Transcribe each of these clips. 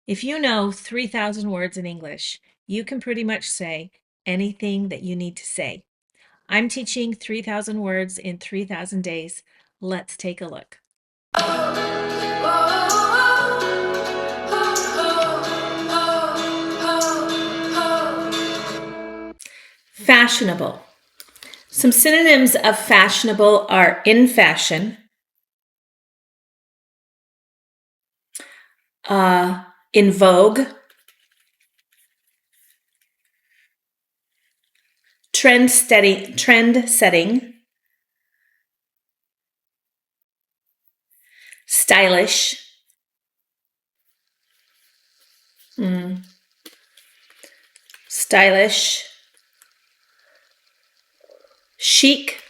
If you know 3,000 words in English, you can pretty much say anything that you need to say. I'm teaching 3,000 words in 3,000 days. Let's take a look. Fashionable. Some synonyms of fashionable are in fashion, in vogue, trend setting, stylish, stylish, chic,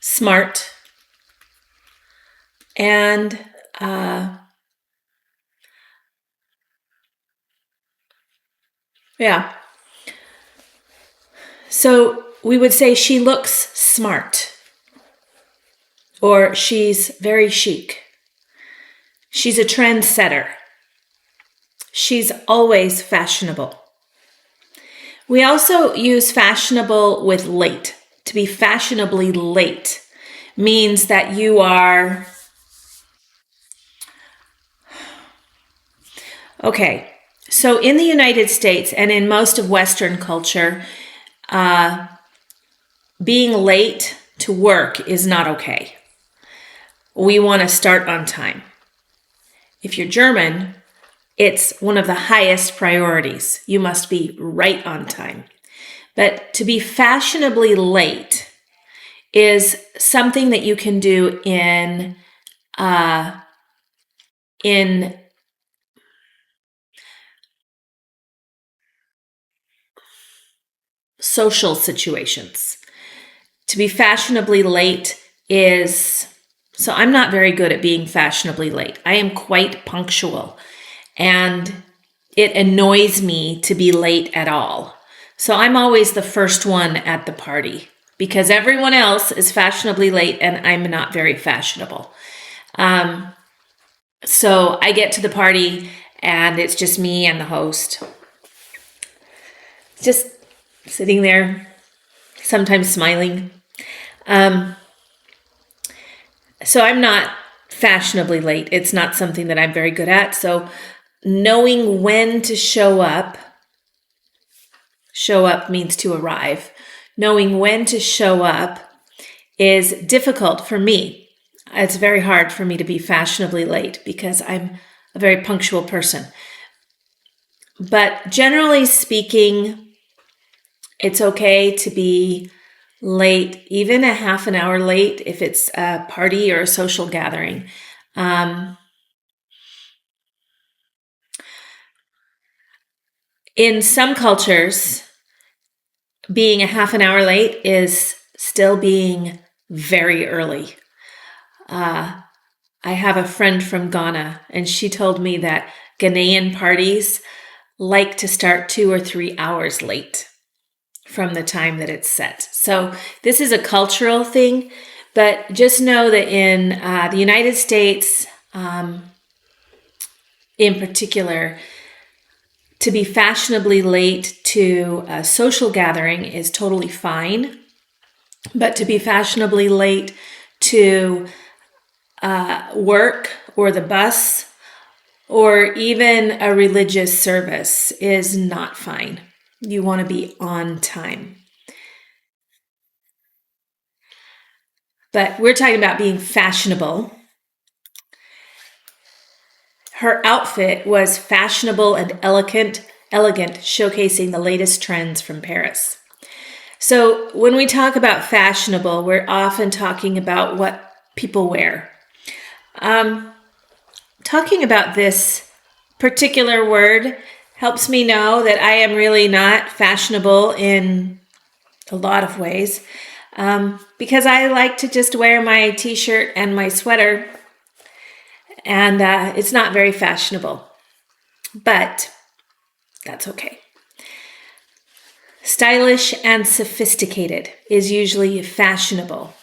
smart, and yeah. So we would say she looks smart, or she's very chic. She's a trendsetter. She's always fashionable. We also use fashionable with late. To be fashionably late means that you are, okay, so in the United States and in most of Western culture, being late to work is not okay. We want to start on time. If you're German, it's one of the highest priorities. You must be right on time. But to be fashionably late is something that you can do in social situations. To be fashionably late is, so I'm not very good at being fashionably late. I am quite punctual, and it annoys me to be late at all. So I'm always the first one at the party because everyone else is fashionably late and I'm not very fashionable. So I get to the party and it's just me and the host. Just sitting there, sometimes smiling. So I'm not fashionably late. It's not something that I'm very good at. So knowing when to show up means to arrive. Knowing when to show up is difficult for me. It's very hard for me to be fashionably late because I'm a very punctual person. But generally speaking, it's okay to be late, even a half an hour late if it's a party or a social gathering. In some cultures, being a half an hour late is still being very early. I have a friend from Ghana, and she told me that Ghanaian parties like to start 2 or 3 hours late from the time that it's set. So this is a cultural thing, but just know that in the United States, in particular, to be fashionably late to a social gathering is totally fine, but to be fashionably late to work or the bus or even a religious service is not fine. You want to be on time. But we're talking about being fashionable. Her outfit was fashionable and elegant, showcasing the latest trends from Paris. So when we talk about fashionable, we're often talking about what people wear. Talking about this particular word helps me know that I am really not fashionable in a lot of ways, because I like to just wear my t-shirt and my sweater, and it's not very fashionable, but that's okay. Stylish and sophisticated is usually fashionable.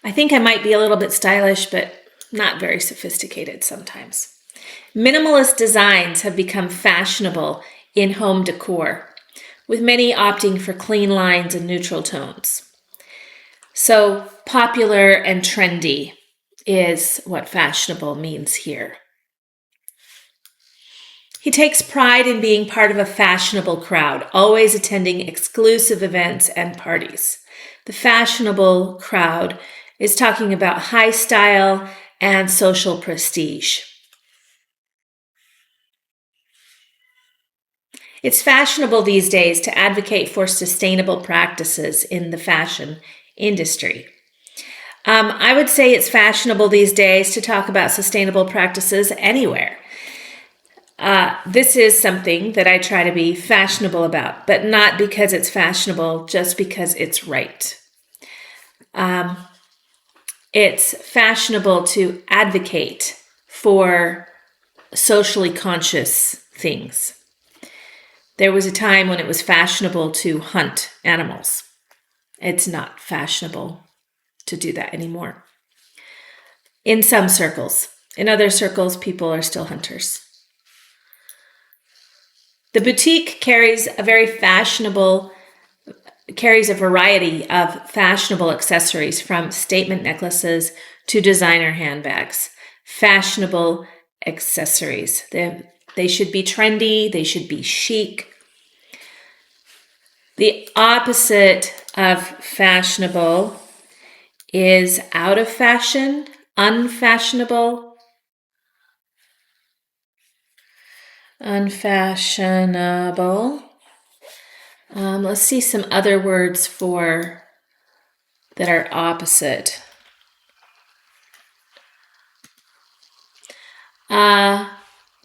I think I might be a little bit stylish, but not very sophisticated sometimes. Minimalist designs have become fashionable in home decor, with many opting for clean lines and neutral tones. So popular and trendy is what fashionable means here. He takes pride in being part of a fashionable crowd, always attending exclusive events and parties. The fashionable crowd is talking about high style and social prestige. It's fashionable these days to advocate for sustainable practices in the fashion industry. I would say it's fashionable these days to talk about sustainable practices anywhere. This is something that I try to be fashionable about, but not because it's fashionable, just because it's right. It's fashionable to advocate for socially conscious things. There was a time when it was fashionable to hunt animals. It's not fashionable to do that anymore. In some circles. In other circles, people are still hunters. The boutique carries a variety of fashionable accessories, from statement necklaces to designer handbags. Fashionable accessories. They should be trendy. They should be chic. The opposite of fashionable is out of fashion, unfashionable, unfashionable. Let's see some other words that are opposite.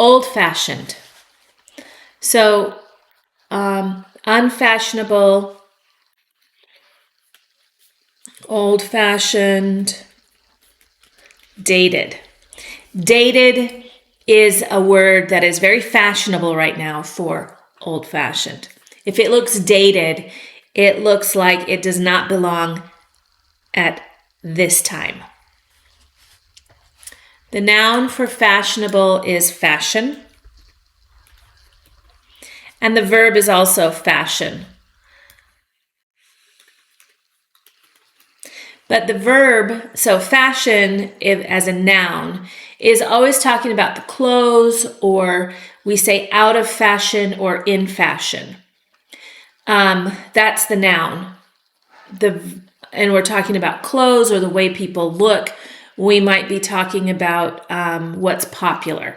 Old-fashioned. So, unfashionable, old-fashioned, dated. Dated is a word that is very fashionable right now for old-fashioned. If it looks dated, it looks like it does not belong at this time. The noun for fashionable is fashion. And the verb is also fashion. But the verb, so fashion as a noun, is always talking about the clothes, or we say out of fashion or in fashion. That's the noun. And we're talking about clothes or the way people look. We might be talking about what's popular.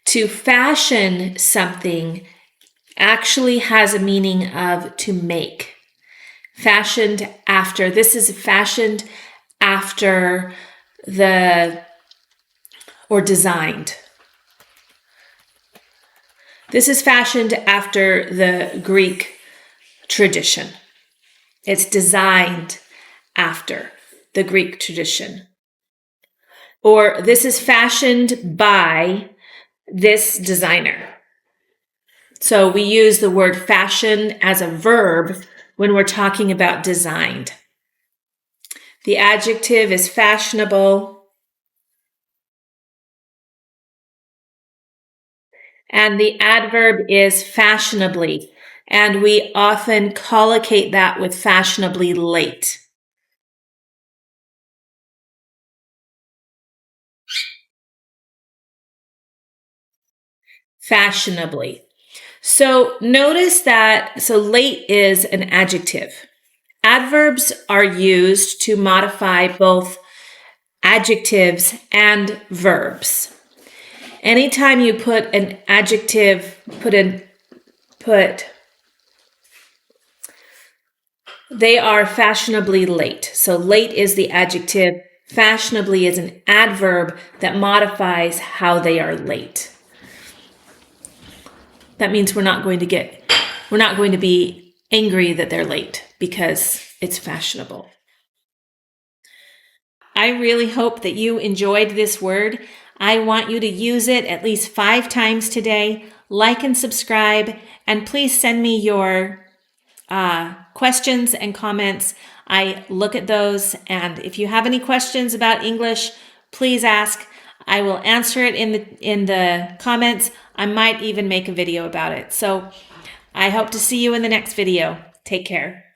To fashion something actually has a meaning of to make. Fashioned after. This is fashioned after or designed. This is fashioned after the Greek tradition. It's designed after the Greek tradition. Or this is fashioned by this designer. So we use the word fashion as a verb when we're talking about designed. The adjective is fashionable. And the adverb is fashionably. And we often collocate that with fashionably late. Fashionably. So notice that, late is an adjective. Adverbs are used to modify both adjectives and verbs. Anytime you put an adjective, they are fashionably late. So late is the adjective. Fashionably is an adverb that modifies how they are late. That means we're not going to be angry that they're late because it's fashionable. I really hope that you enjoyed this word. I want you to use it at least 5 times today. Like and subscribe, and please send me your questions and comments. I look at those, and if you have any questions about English, please ask. I will answer it in the comments. I might even make a video about it. So I hope to see you in the next video. Take care.